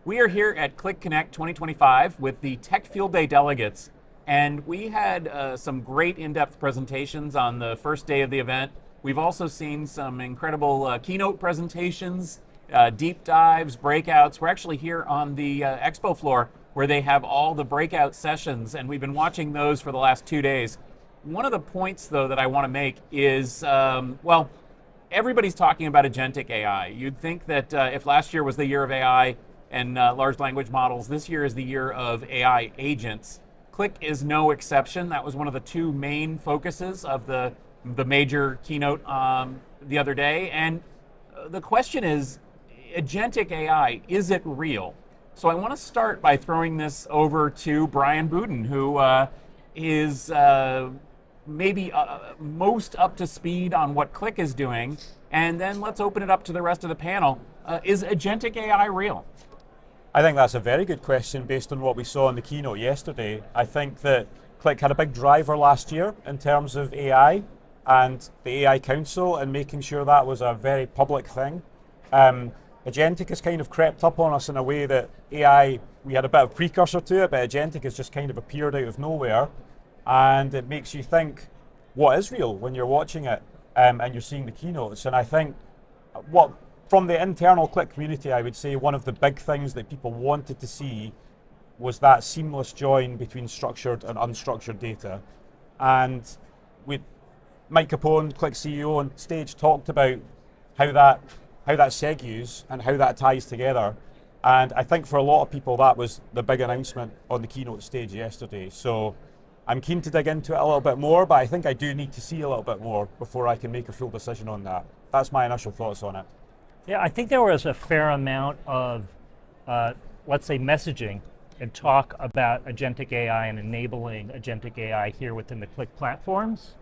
We are here at Qlik Connect 2025 with the Tech Field Day delegates, and we had some great in-depth presentations on the first day of the event. We've also seen some incredible keynote presentations, deep dives, breakouts. We're actually here on the expo floor where they have all the breakout sessions, and we've been watching those for the last 2 days. One of the points, though, that I want to make is, everybody's talking about agentic AI. You'd think that if last year was the year of AI and large language models, this year is the year of AI agents. Qlik is no exception. That was one of the two main focuses of the major keynote the other day. And the question is, agentic AI, is it real? So I want to start by throwing this over to Brian Budin, who is maybe most up to speed on what Qlik is doing, and then let's open it up to the rest of the panel. Is agentic AI real? I think that's a very good question based on what we saw in the keynote yesterday. I think that Qlik had a big driver last year in terms of AI and the AI Council and making sure that was a very public thing. Agentic has kind of crept up on us in a way that AI, we had a bit of precursor to it, but Agentic has just kind of appeared out of nowhere. And it makes you think, what is real when you're watching it and you're seeing the keynotes? And I think from the internal Qlik community, I would say one of the big things that people wanted to see was that seamless join between structured and unstructured data. And Mike Capone, Qlik CEO on stage, talked about how that segues and how that ties together. And I think for a lot of people, that was the big announcement on the keynote stage yesterday. So I'm keen to dig into it a little bit more, but I think I do need to see a little bit more before I can make a full decision on that. That's my initial thoughts on it. Yeah, I think there was a fair amount of, let's say, messaging and talk about agentic AI and enabling agentic AI here within the Qlik platforms.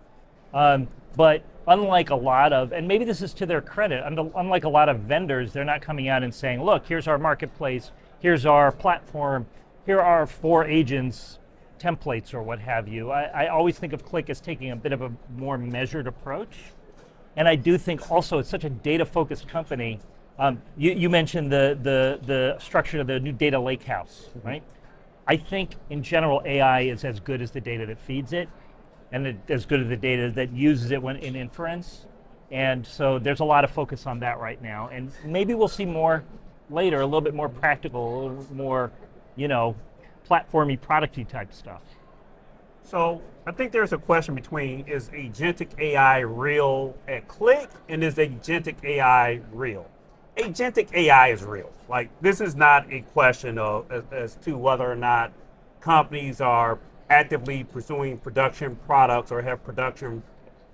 But unlike a lot of, and maybe this is to their credit, unlike a lot of vendors, they're not coming out and saying, look, here's our marketplace, here's our platform, here are 4 agents, templates or what have you. I always think of Qlik as taking a bit of a more measured approach. And I do think also it's such a data-focused company. You mentioned the structure of the new data lakehouse, right? I think in general AI is as good as the data that feeds it, and as good as the data that uses it when in inference. And so there's a lot of focus on that right now. And maybe we'll see more later, a little bit more practical, a little more, platformy, producty type stuff. So I think there's a question between, is agentic AI real at Qlik, and is agentic AI real? Agentic AI is real. Like, this is not a question of as to whether or not companies are actively pursuing production products or have production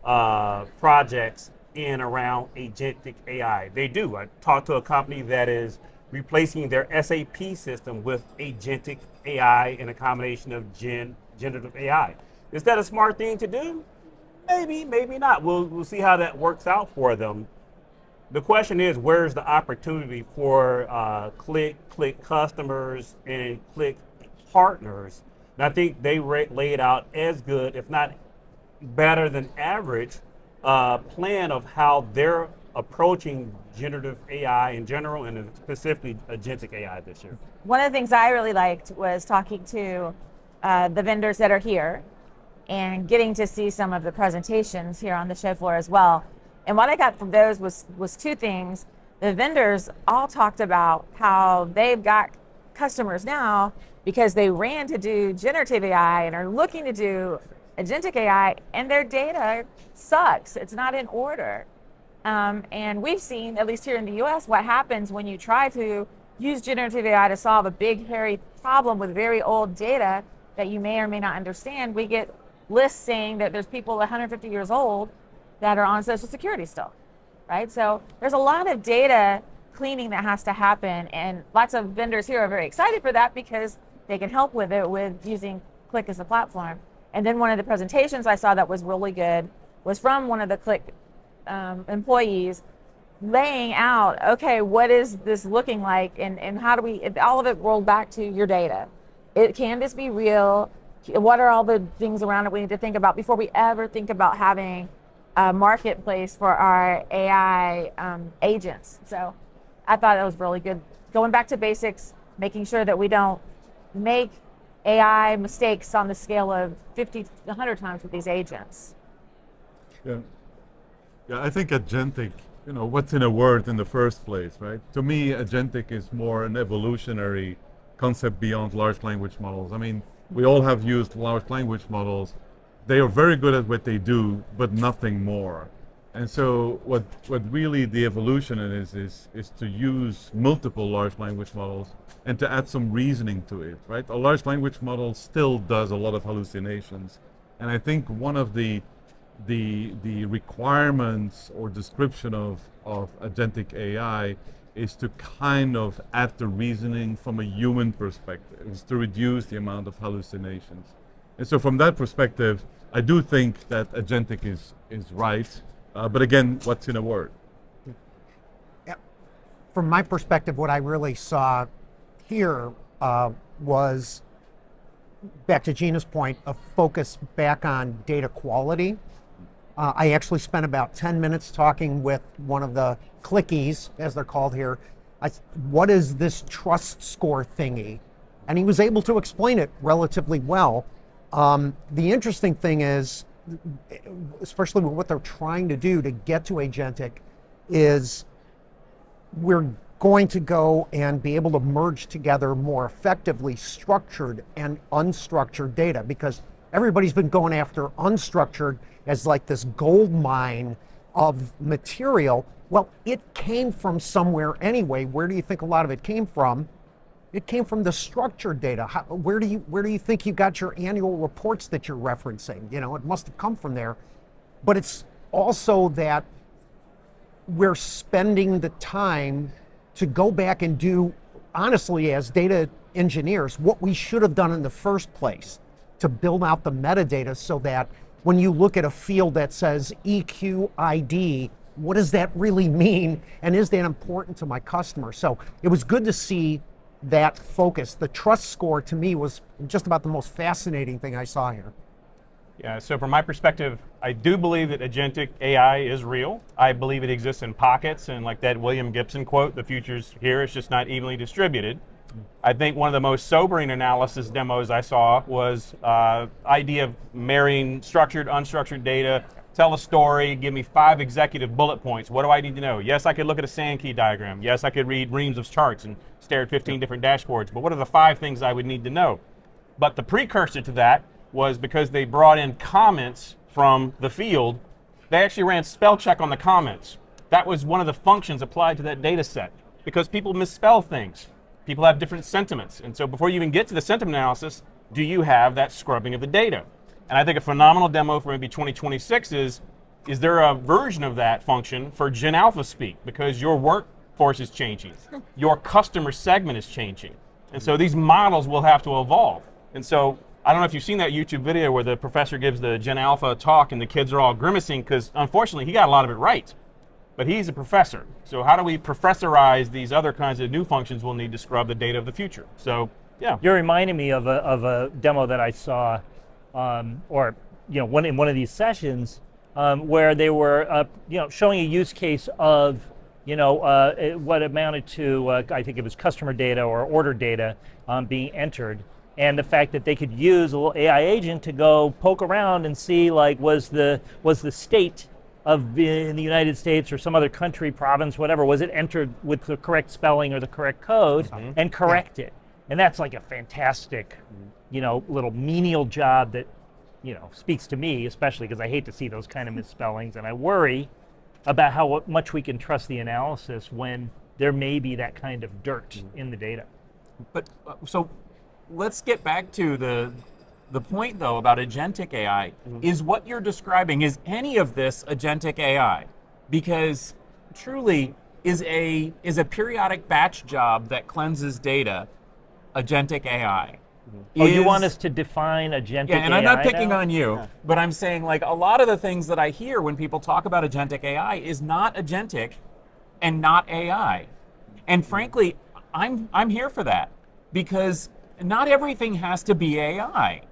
projects in around agentic AI. They do. I talked to a company that is replacing their SAP system with agentic AI in a combination of generative AI. Is that a smart thing to do? Maybe, maybe not. We'll see how that works out for them. The question is, where's the opportunity for Qlik customers and Qlik partners? And I think they laid out as good, if not better than average, plan of how they're approaching generative AI in general and specifically agentic AI this year. One of the things I really liked was talking to the vendors that are here and getting to see some of the presentations here on the show floor as well. And what I got from those was 2 things. The vendors all talked about how they've got customers now because they ran to do generative AI and are looking to do agentic AI, and their data sucks. It's not in order. And we've seen, at least here in the US, what happens when you try to use generative AI to solve a big, hairy problem with very old data that you may or may not understand. We get lists saying that there's people 150 years old that are on Social Security still, right? So there's a lot of data cleaning that has to happen, and lots of vendors here are very excited for that because they can help with it with using Qlik as a platform. And then one of the presentations I saw that was really good was from one of the Qlik employees laying out, okay, what is this looking like, and how do we, all of it rolled back to your data. Can this be real? What are all the things around it we need to think about before we ever think about having a marketplace for our AI agents? So I thought that was really good. Going back to basics, making sure that we don't make AI mistakes on the scale of 50, 100 times with these agents. Yeah. Yeah, I think agentic, what's in a word in the first place, right? To me, agentic is more an evolutionary concept beyond large language models. I mean, we all have used large language models. They are very good at what they do, but nothing more. And so what really the evolution is to use multiple large language models and to add some reasoning to it, right? A large language model still does a lot of hallucinations. And I think one of the requirements or description of agentic AI is to kind of add the reasoning from a human perspective, is to reduce the amount of hallucinations. And so from that perspective, I do think that agentic is right. But again, what's in a word? Yeah. From my perspective, what I really saw here was, back to Gina's point, a focus back on data quality. I actually spent about 10 minutes talking with one of the clickies, as they're called here. What is this trust score thingy? And he was able to explain it relatively well. The interesting thing is, especially with what they're trying to do to get to agentic, is we're going to go and be able to merge together more effectively structured and unstructured data, because everybody's been going after unstructured as like this gold mine of material. Well, it came from somewhere anyway. Where do you think a lot of it came from? It came from the structured data. Where do you think you got your annual reports that you're referencing? It must have come from there. But it's also that we're spending the time to go back and do, honestly, as data engineers, what we should have done in the first place to build out the metadata, so that when you look at a field that says EQID, what does that really mean? And is that important to my customer? So it was good to see that focus. The trust score to me was just about the most fascinating thing I saw here. Yeah, so from my perspective, I do believe that agentic AI is real. I believe it exists in pockets, and like that William Gibson quote, the future's here, it's just not evenly distributed. I think one of the most sobering analysis demos I saw was idea of marrying structured, unstructured data, tell a story, give me 5 executive bullet points. What do I need to know? Yes, I could look at a sand key diagram. Yes, I could read reams of charts and stare at 15 different dashboards, but what are the 5 things I would need to know? But the precursor to that was, because they brought in comments from the field, they actually ran spell check on the comments. That was one of the functions applied to that data set, because people misspell things. People have different sentiments. And so before you even get to the sentiment analysis, do you have that scrubbing of the data? And I think a phenomenal demo for maybe 2026 is there a version of that function for Gen Alpha speak? Because your workforce is changing. Your customer segment is changing. And so these models will have to evolve. And so I don't know if you've seen that YouTube video where the professor gives the Gen Alpha talk and the kids are all grimacing, because unfortunately he got a lot of it right. But he's a professor. So how do we professorize these other kinds of new functions we'll need to scrub the data of the future? So, yeah. You're reminding me of a demo that I saw, in one of these sessions, where they were, showing a use case of, what amounted to, I think it was customer data or order data being entered, and the fact that they could use a little AI agent to go poke around and see, like, was the state in the United States or some other country, province, whatever, was it entered with the correct spelling or the correct code, and correct it. And that's like a fantastic, little menial job that, speaks to me, especially because I hate to see those kind of misspellings, and I worry about how much we can trust the analysis when there may be that kind of dirt in the data. But so let's get back to the point, though, about agentic AI. Is what you're describing, is any of this agentic AI? Because truly, is a periodic batch job that cleanses data agentic AI? Oh, you want us to define agentic AI? Yeah, and I'm not picking now? on you, but I'm saying, like, a lot of the things that I hear when people talk about agentic AI is not agentic and not AI. And frankly, I'm here for that, because not everything has to be AI.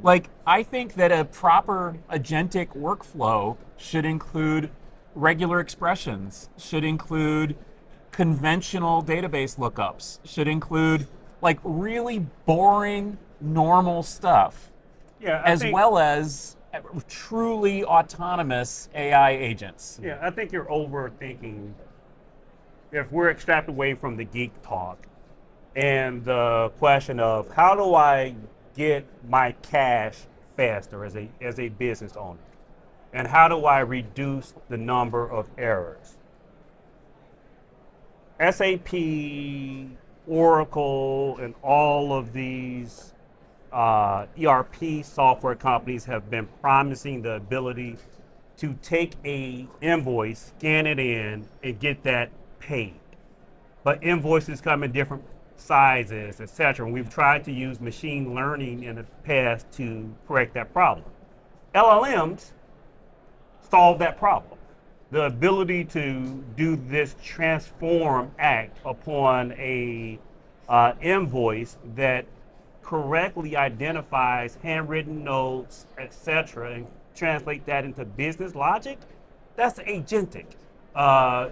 Like, I think that a proper agentic workflow should include regular expressions, should include conventional database lookups, should include like really boring, normal stuff, Yeah, as well as truly autonomous AI agents. Yeah, I think you're overthinking. If we're extracted away from the geek talk and the question of how do I get my cash faster as a business owner, and how do I reduce the number of errors? SAP, Oracle, and all of these ERP software companies have been promising the ability to take a invoice, scan it in, and get that paid. But invoices come in different sizes, etc. And we've tried to use machine learning in the past to correct that problem. LLMs solve that problem. The ability to do this transform act upon a invoice that correctly identifies handwritten notes, etc., and translate that into business logic, that's agentic.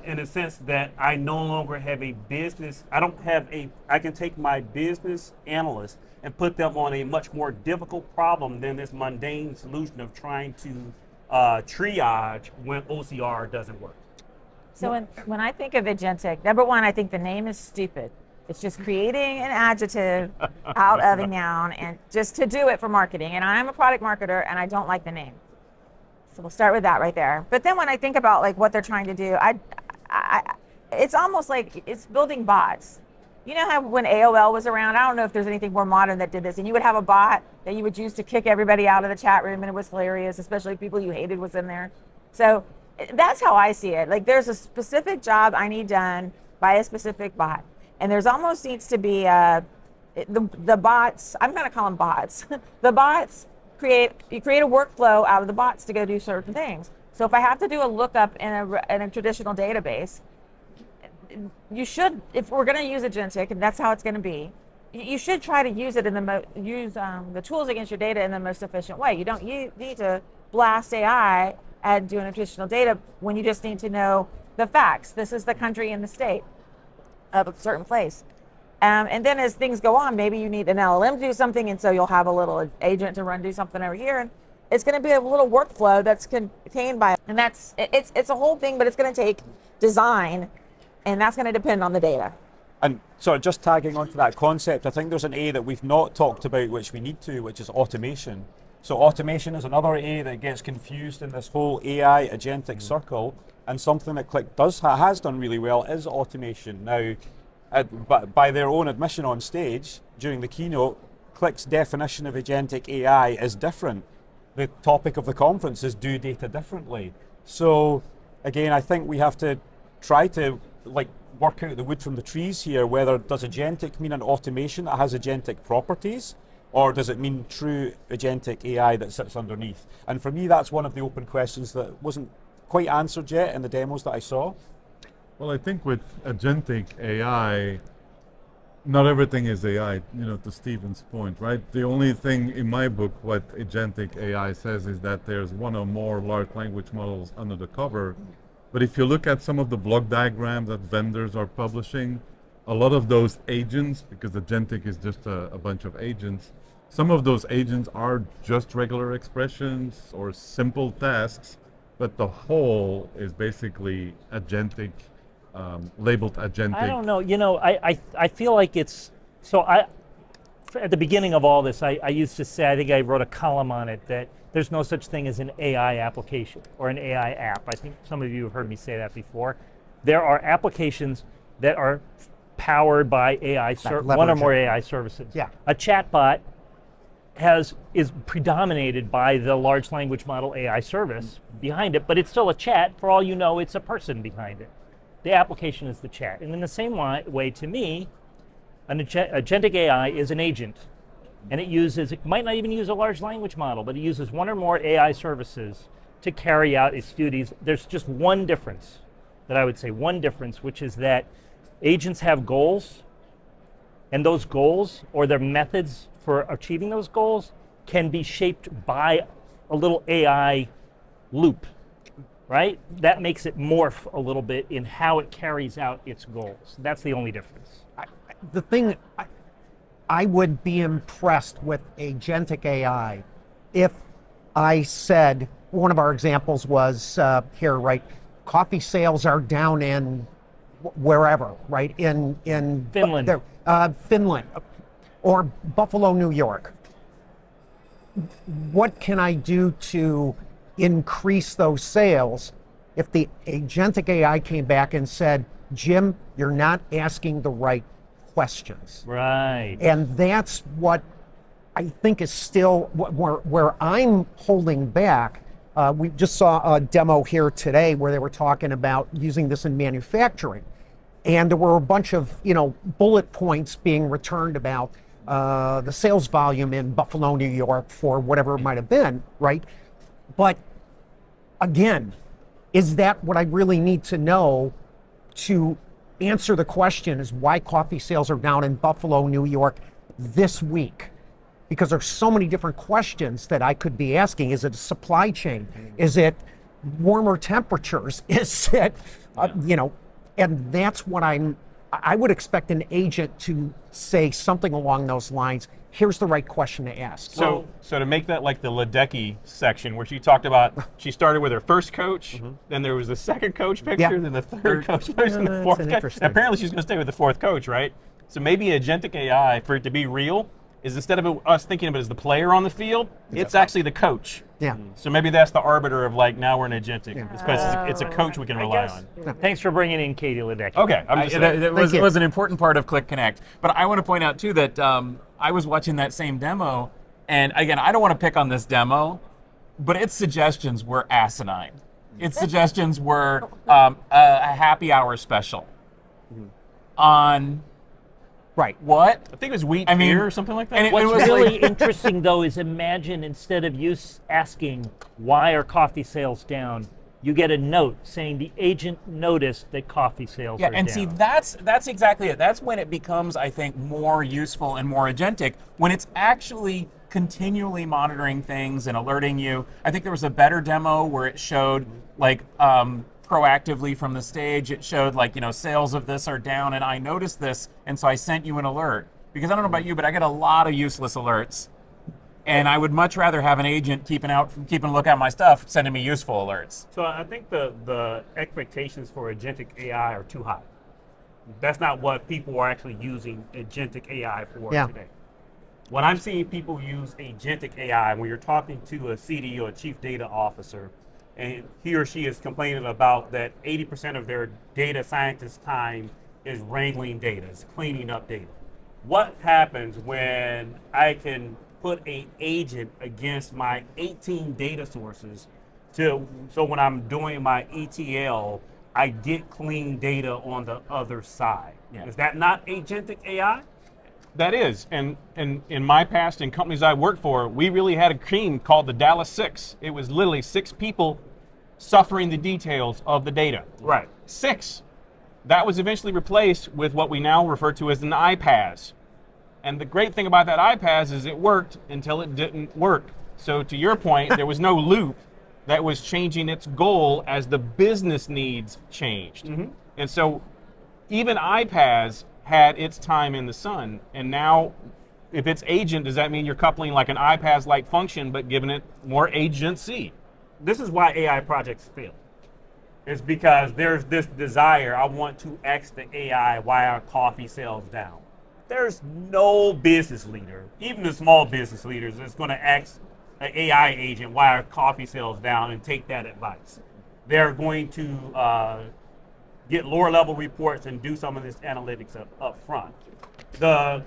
In a sense that I no longer have a business, I can take my business analyst and put them on a much more difficult problem than this mundane solution of trying to triage when OCR doesn't work. So when I think of agentic, number one, I think the name is stupid. It's just creating an adjective out of a noun and just to do it for marketing. And I'm a product marketer and I don't like the name. So we'll start with that right there. But then when I think about like what they're trying to do, it's almost like it's building bots. You know how when AOL was around, I don't know if there's anything more modern that did this, and you would have a bot that you would use to kick everybody out of the chat room, and it was hilarious, especially people you hated was in there. So that's how I see it. Like there's a specific job I need done by a specific bot. And there's almost needs to be the bots, I'm going to call them bots. The bots you create a workflow out of the bots to go do certain things. So if I have to do a lookup in a traditional database, you should, if we're going to use agentic, and that's how it's going to be, you should try to use it in the tools against your data in the most efficient way. You don't need to blast AI and do a traditional data when you just need to know the facts. This is the country and the state of a certain place. And then as things go on, maybe you need an LLM to do something, and so you'll have a little agent to do something over here, and it's going to be a little workflow that's contained by, and it's a whole thing, but it's going to take design, and that's going to depend on the data. And so just tagging onto that concept, I think there's an A that we've not talked about, which we need to, which is automation. So automation is another A that gets confused in this whole AI agentic circle, and something that Qlik has done really well is automation. Now, by their own admission on stage during the keynote, Qlik's definition of agentic AI is different. The topic of the conference is do data differently. So again, I think we have to try to work out the wood from the trees here, whether does agentic mean an automation that has agentic properties, or does it mean true agentic AI that sits underneath? And for me, that's one of the open questions that wasn't quite answered yet in the demos that I saw. Well, I think with agentic AI, not everything is AI, to Stephen's point, right? The only thing in my book, what agentic AI says is that there's one or more large language models under the cover. But if you look at some of the block diagrams that vendors are publishing, a lot of those agents, because agentic is just a bunch of agents, some of those agents are just regular expressions or simple tasks, but the whole is basically agentic, labeled agentic. I don't know. I feel like it's so. At the beginning of all this, I used to say, I think I wrote a column on it, that there's no such thing as an AI application or an AI app. I think some of you have heard me say that before. There are applications that are powered by AI, one or more AI services. Yeah. A chatbot is predominated by the large language model AI service behind it, but it's still a chat. For all you know, it's a person behind it. The application is the chat. And in the same way, to me, an agentic AI is an agent. And it might not even use a large language model, but it uses one or more AI services to carry out its duties. There's just one difference that I would say, which is that agents have goals, and those goals or their methods for achieving those goals can be shaped by a little AI loop, right? That makes it morph a little bit in how it carries out its goals. That's the only difference. The thing, I would be impressed with agentic AI if I said, one of our examples was here, right? Coffee sales are down in wherever, right? In Finland. Finland or Buffalo, New York. What can I do to increase those sales? If the agentic AI came back and said, Jim, you're not asking the right questions. Right. And that's what I think is still where I'm holding back. We just saw a demo here today where they were talking about using this in manufacturing. And there were a bunch of, bullet points being returned about the sales volume in Buffalo, New York for whatever it might have been, right? But again, is that what I really need to know to answer the question is why coffee sales are down in Buffalo, New York this week? Because there's so many different questions that I could be asking. Is it a supply chain? Is it warmer temperatures? Is it, and that's what I would expect an agent to say something along those lines. Here's the right question to ask. So to make that like the Ledecky section where she talked about, she started with her first coach, then there was the second coach picture, then the third coach picture, and the fourth coach. Apparently she's going to stay with the fourth coach, right? So maybe agentic AI, for it to be real, is instead of us thinking of it as the player on the field, it's actually the coach. Yeah. So maybe that's the arbiter of like, now we're an agentic. It's because it's a coach we can rely on. Thanks for bringing in Katie Ledecky. Okay. I'm just saying. That was an important part of Qlik Connect. But I want to point out too that I was watching that same demo, and again, I don't want to pick on this demo, but its suggestions were asinine. Its suggestions were a happy hour special on Right. what? I think it was wheat I mean, beer or something like that. and it What's was really like- interesting, though, is imagine instead of you asking, why are coffee sales down, you get a note saying the agent noticed that coffee sales are and down. see, that's exactly it. That's when it becomes, I think, more useful and more agentic, when it's actually continually monitoring things and alerting you. I think there was a better demo where it showed like proactively from the stage, it showed like, sales of this are down and I noticed this, and so I sent you an alert. Because I don't know about you, but I get a lot of useless alerts. And I would much rather have an agent keeping a look at my stuff, sending me useful alerts. So I think the expectations for agentic AI are too high. That's not what people are actually using agentic AI for today. When I'm seeing people use agentic AI, when you're talking to a CD or a chief data officer, and he or she is complaining about that 80% of their data scientist time is wrangling data, is cleaning up data. What happens when I can put an agent against my 18 data sources so when I'm doing my ETL, I get clean data on the other side? Yeah. Is that not agentic AI? That is, and in my past, in companies I worked for, we really had a team called the Dallas Six. It was literally 6 people suffering the details of the data. Right. 6. That was eventually replaced with what we now refer to as an iPaaS. And the great thing about that iPaaS is it worked until it didn't work. So to your point, there was no loop that was changing its goal as the business needs changed. And so even iPaaS had its time in the sun, and now if it's agent, does that mean you're coupling like an iPaaS-like function but giving it more agency? This is why AI projects fail. It's because there's this desire, I want to ask the AI why our coffee sales down. There's no business leader, even the small business leaders, that's going to ask an AI agent why our coffee sales down and take that advice. They're going to get lower level reports and do some of this analytics up front. The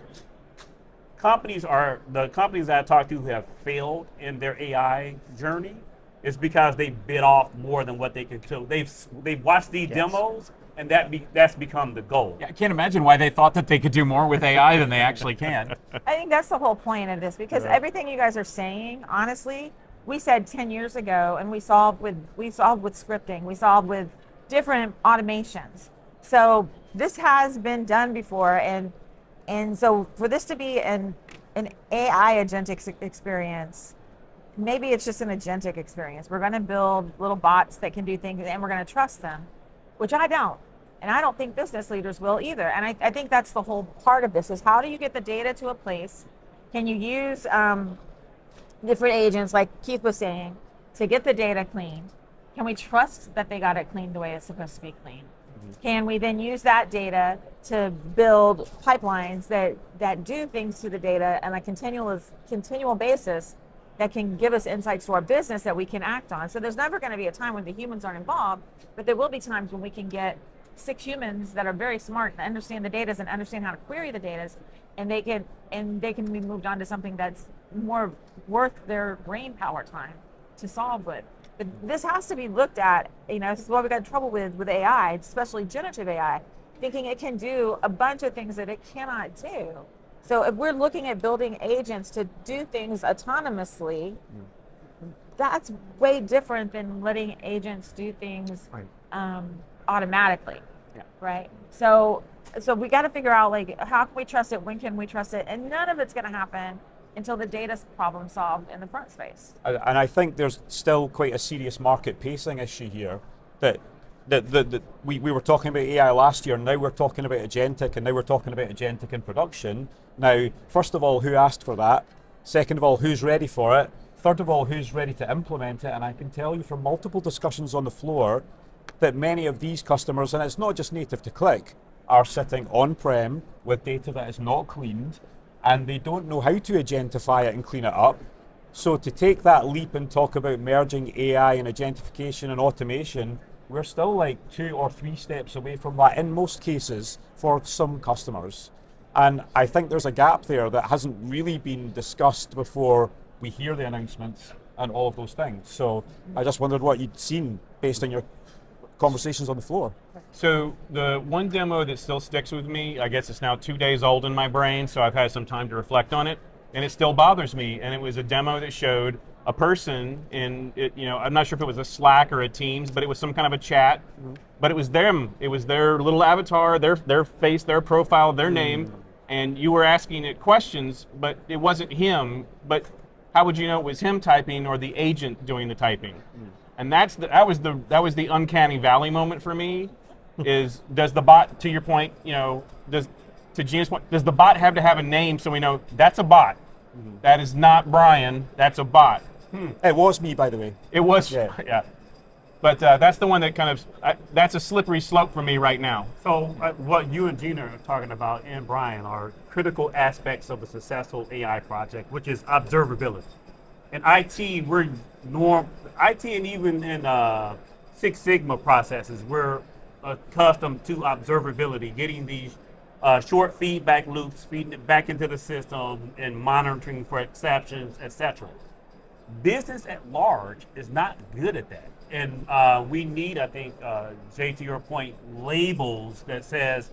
companies that I talk to who have failed in their AI journey is because they bit off more than what they can do. They've watched these demos, and that's become the goal. Yeah, I can't imagine why they thought that they could do more with AI than they actually can. I think that's the whole point of this, because everything you guys are saying, honestly, we said 10 years ago, and we solved with scripting, we solved with different automations. So this has been done before, and so for this to be an AI agentic experience, maybe it's just an agentic experience. We're going to build little bots that can do things, and we're going to trust them, which I don't. And I don't think business leaders will either. And I think that's the whole part of this is how do you get the data to a place? Can you use different agents, like Keith was saying, to get the data cleaned? Can we trust that they got it cleaned the way it's supposed to be cleaned? Can we then use that data to build pipelines that do things to the data on a continual basis that can give us insights to our business that we can act on? So there's never going to be a time when the humans aren't involved, but there will be times when we can get 6 humans that are very smart and understand the data and understand how to query the data, and they can be moved on to something that's more worth their brain power time to solve with. But this has to be looked at, this is what we got in trouble with AI, especially generative AI, thinking it can do a bunch of things that it cannot do. So if we're looking at building agents to do things autonomously, that's way different than letting agents do things automatically, right? So we got to figure out, like, how can we trust it? When can we trust it? And none of it's going to happen until the data's problem solved in the front space. And I think there's still quite a serious market pacing issue here. That we were talking about AI last year, and now we're talking about agentic, and now we're talking about agentic in production. Now, first of all, who asked for that? Second of all, who's ready for it? Third of all, who's ready to implement it? And I can tell you from multiple discussions on the floor that many of these customers, and it's not just native to Qlik, are sitting on-prem with data that is not cleaned, and they don't know how to agentify it and clean it up. So to take that leap and talk about merging AI and agentification and automation, we're still like 2 or 3 steps away from that in most cases for some customers. And I think there's a gap there that hasn't really been discussed before we hear the announcements and all of those things. So I just wondered what you'd seen based on your conversations on the floor. So the one demo that still sticks with me, I guess it's now 2 days old in my brain, so I've had some time to reflect on it, and it still bothers me. And it was a demo that showed a person in, I'm not sure if it was a Slack or a Teams, but it was some kind of a chat. But it was them. It was their little avatar, their face, their profile, their name, and you were asking it questions, but it wasn't him. But how would you know it was him typing or the agent doing the typing? And that was the uncanny valley moment for me. Is does the bot, to your point, to Gina's point, does the bot have to have a name so we know that's a bot? That is not Brian. That's a bot. It was me, by the way. It was, yeah. But that's the one that kind of, that's a slippery slope for me right now. So what you and Gina are talking about, and Brian, are critical aspects of a successful AI project, which is observability. In IT, IT and even in Six Sigma processes, we're accustomed to observability, getting these short feedback loops, feeding it back into the system and monitoring for exceptions, etc. Business at large is not good at that. And we need, I think, Jay, to your point, labels that says,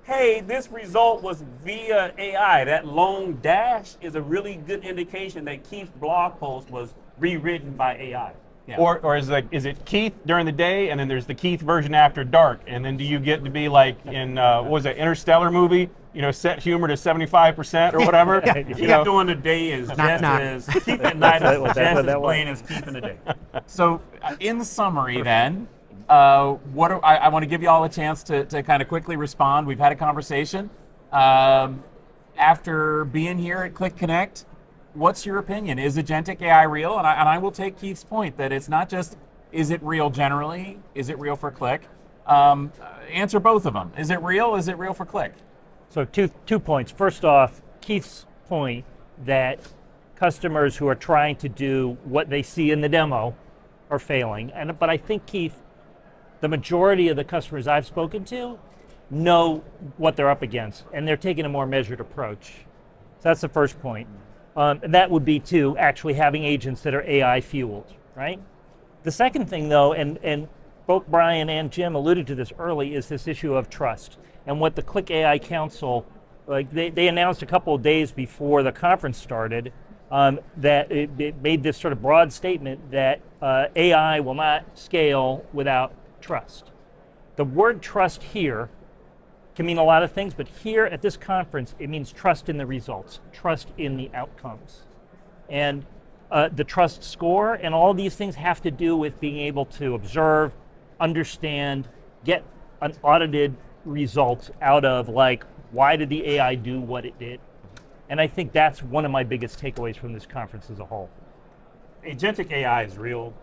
hey, this result was via AI. That long dash is a really good indication that Keith's blog post was rewritten by AI. Yeah. Or is it Keith during the day, and then there's the Keith version after dark, and then do you get to be like in what was it, Interstellar movie? Set humor to 75% or whatever. Keith during the day is just as Keith at night is just as plain as Keith in the day. So, in summary, then, I want to give you all a chance to kind of quickly respond. We've had a conversation. After being here at Qlik Connect, what's your opinion? Is agentic AI real? And I will take Keith's point that it's not just, is it real generally? Is it real for Qlik? Answer both of them. Is it real? Is it real for Qlik? So two points. First off, Keith's point that customers who are trying to do what they see in the demo are failing. But I think, Keith, the majority of the customers I've spoken to know what they're up against, and they're taking a more measured approach. So that's the first point. And that would be to actually having agents that are AI fueled, right? The second thing, though, and both Brian and Jim alluded to this early, is this issue of trust. And what the Qlik AI Council, they announced a couple of days before the conference started, that it made this sort of broad statement that AI will not scale without trust. The word trust here can mean a lot of things, but here at this conference, it means trust in the results, trust in the outcomes. And the trust score and all these things have to do with being able to observe, understand, get an audited result out of like, why did the AI do what it did? And I think that's one of my biggest takeaways from this conference as a whole. Agentic AI is real,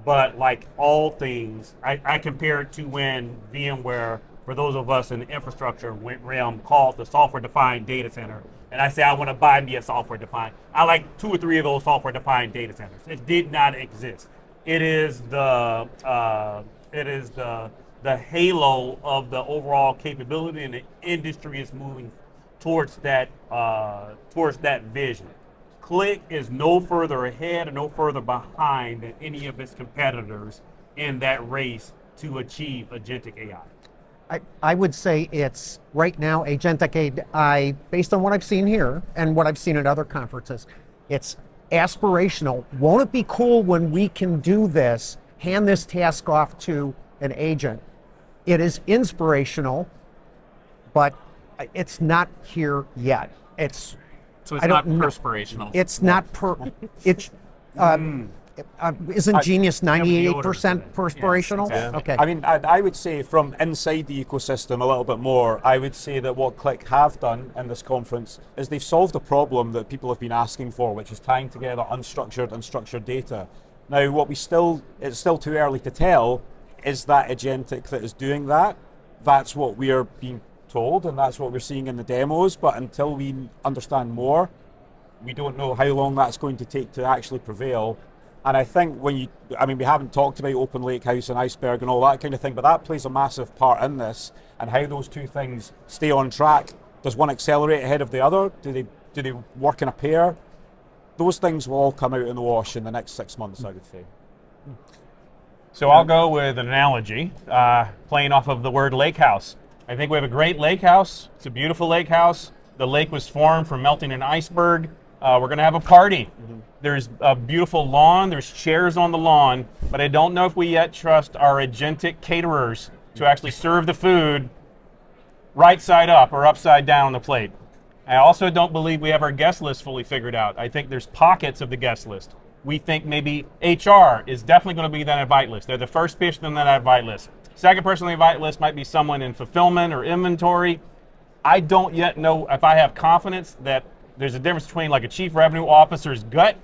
but like all things, I compare it to when VMware, for those of us in the infrastructure realm, called the software-defined data center. And I say, I want to buy me a software-defined. I like 2 or 3 of those software-defined data centers. It did not exist. It is the halo of the overall capability, and the industry is moving towards that vision. Qlik is no further ahead or no further behind than any of its competitors in that race to achieve agentic AI. I would say it's right now agentic AI, based on what I've seen here and what I've seen at other conferences, it's aspirational. Won't it be cool when we can do this, hand this task off to an agent? It is inspirational, but it's not here yet. It's So it's I not don't know. perspirational. It's not it's isn't Genius 98% perspirational? exactly. Okay. I mean, I would say from inside the ecosystem a little bit more, I would say that what Qlik have done in this conference is they've solved a problem that people have been asking for, which is tying together unstructured and structured data. Now, it's still too early to tell, is that agentic that is doing that? That's what we are being told, and that's what we're seeing in the demos, but until we understand more, we don't know how long that's going to take to actually prevail. And I think we haven't talked about Open Lakehouse and Iceberg and all that kind of thing, but that plays a massive part in this, and how those two things stay on track. Does one accelerate ahead of the other? Do they work in a pair? Those things will all come out in the wash in the next 6 months, I would say. So I'll go with an analogy, playing off of the word lake house. I think we have a great lake house. It's a beautiful lake house. The lake was formed from melting an iceberg. We're going to have a party. There's a beautiful lawn. There's chairs on the lawn. But I don't know if we yet trust our agentic caterers to actually serve the food right side up or upside down on the plate. I also don't believe we have our guest list fully figured out. I think there's pockets of the guest list. We think maybe HR is definitely going to be that invite list. They're the first person on that invite list. Second person on the invite list might be someone in fulfillment or inventory. I don't yet know if I have confidence that there's a difference between like a chief revenue officer's gut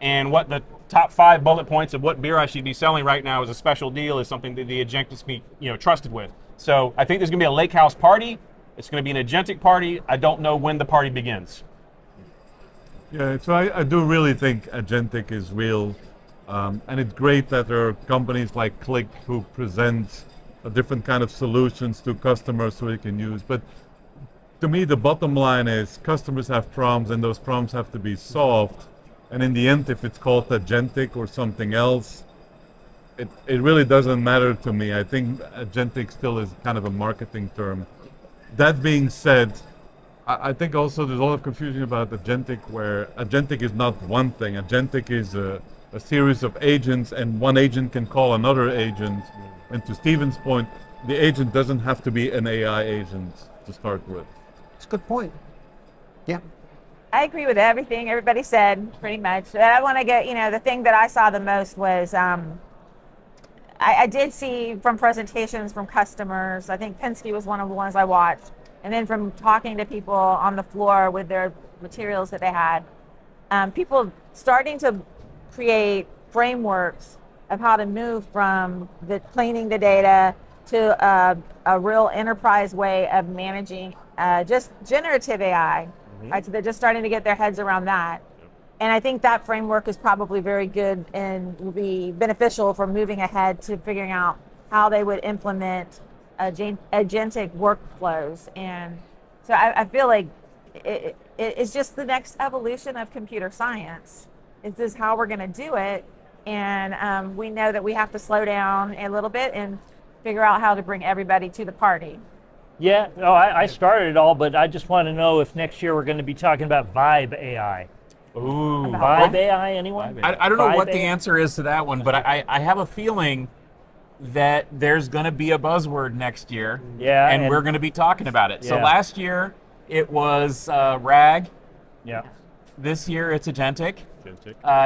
and what the top 5 bullet points of what beer I should be selling right now as a special deal is something that the agentic be trusted with. So I think there's going to be a lake house party. It's going to be an agentic party. I don't know when the party begins. Yeah, so I do really think agentic is real, and it's great that there are companies like Qlik who present a different kind of solutions to customers so they can use. But to me, the bottom line is customers have problems, and those problems have to be solved. And in the end, if it's called agentic or something else, it really doesn't matter to me. I think agentic still is kind of a marketing term. That being said, I think also there's a lot of confusion about agentic, where agentic is not one thing. Agentic is a series of agents, and one agent can call another agent. And to Stephen's point, the agent doesn't have to be an AI agent to start with. It's a good point. Yeah. I agree with everything everybody said, pretty much. But I want to get, the thing that I saw the most was I did see from presentations from customers, I think Penske was one of the ones I watched, and then from talking to people on the floor with their materials that they had, people starting to create frameworks of how to move from the cleaning the data to a real enterprise way of managing just generative AI. Right? So they're just starting to get their heads around that. And I think that framework is probably very good and will be beneficial for moving ahead to figuring out how they would implement agentic workflows. And so I feel like it's just the next evolution of computer science. This is how we're going to do it. And we know that we have to slow down a little bit and figure out how to bring everybody to the party. Yeah, no, I started it all, but I just want to know if next year we're going to be talking about Vibe AI. Ooh. Vibe AI, anyone? I don't know Vibe what the AI? answer is to that one, but I have a feeling that there's going to be a buzzword next year, Yeah, and we're going to be talking about it. So Yeah. last year it was RAG. Yeah. This year it's agentic.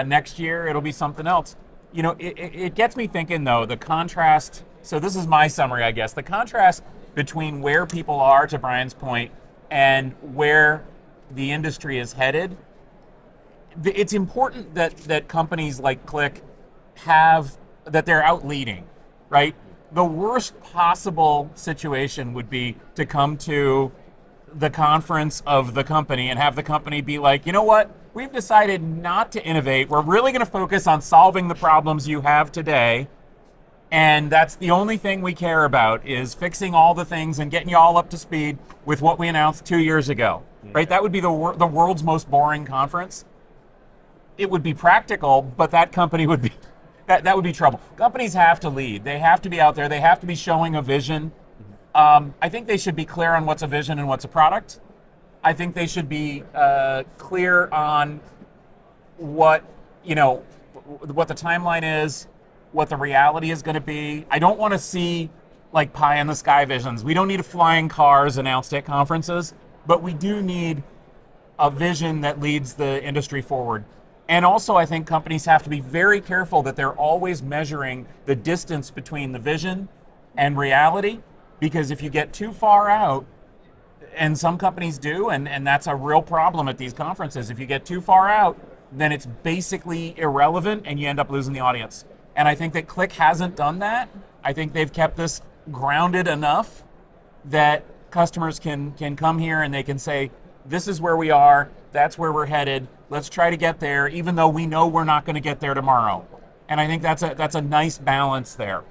Next year it'll be something else. It gets me thinking though, the contrast So this is my summary, I guess. The contrast between where people are, to Brian's point, and where the industry is headed. It's important that companies like Qlik that they're out leading, right? The worst possible situation would be to come to the conference of the company and have the company be like, you know what? We've decided not to innovate. We're really going to focus on solving the problems you have today. And that's the only thing we care about, is fixing all the things and getting you all up to speed with what we announced 2 years ago, right? That would be the world's most boring conference. It would be practical, but that company would be, that would be trouble. Companies have to lead. They have to be out there. They have to be showing a vision. I think they should be clear on what's a vision and what's a product. I think they should be clear on what the timeline is, what the reality is going to be. I don't want to see like pie in the sky visions. We don't need flying cars announced at conferences, but we do need a vision that leads the industry forward. And also, I think companies have to be very careful that they're always measuring the distance between the vision and reality, because if you get too far out, and some companies do, and that's a real problem at these conferences, if you get too far out, then it's basically irrelevant and you end up losing the audience. And I think that Qlik hasn't done that. I think they've kept this grounded enough that customers can come here and they can say, this is where we are, that's where we're headed, let's try to get there, even though we know we're not going to get there tomorrow. And I think that's a nice balance there.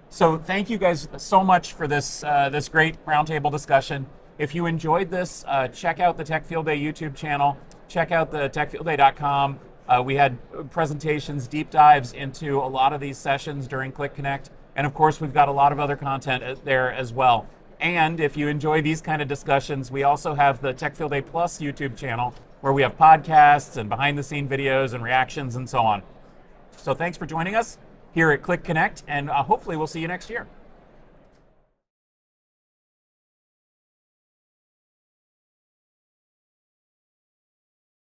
So thank you guys so much for this great roundtable discussion. If you enjoyed this, check out the Tech Field Day YouTube channel, check out the techfieldday.com. We had presentations, deep dives into a lot of these sessions during Qlik Connect. And of course, we've got a lot of other content there as well. And if you enjoy these kind of discussions, we also have the Tech Field Day Plus YouTube channel, where we have podcasts and behind the scene videos and reactions and so on. So thanks for joining us here at Qlik Connect, and hopefully we'll see you next year.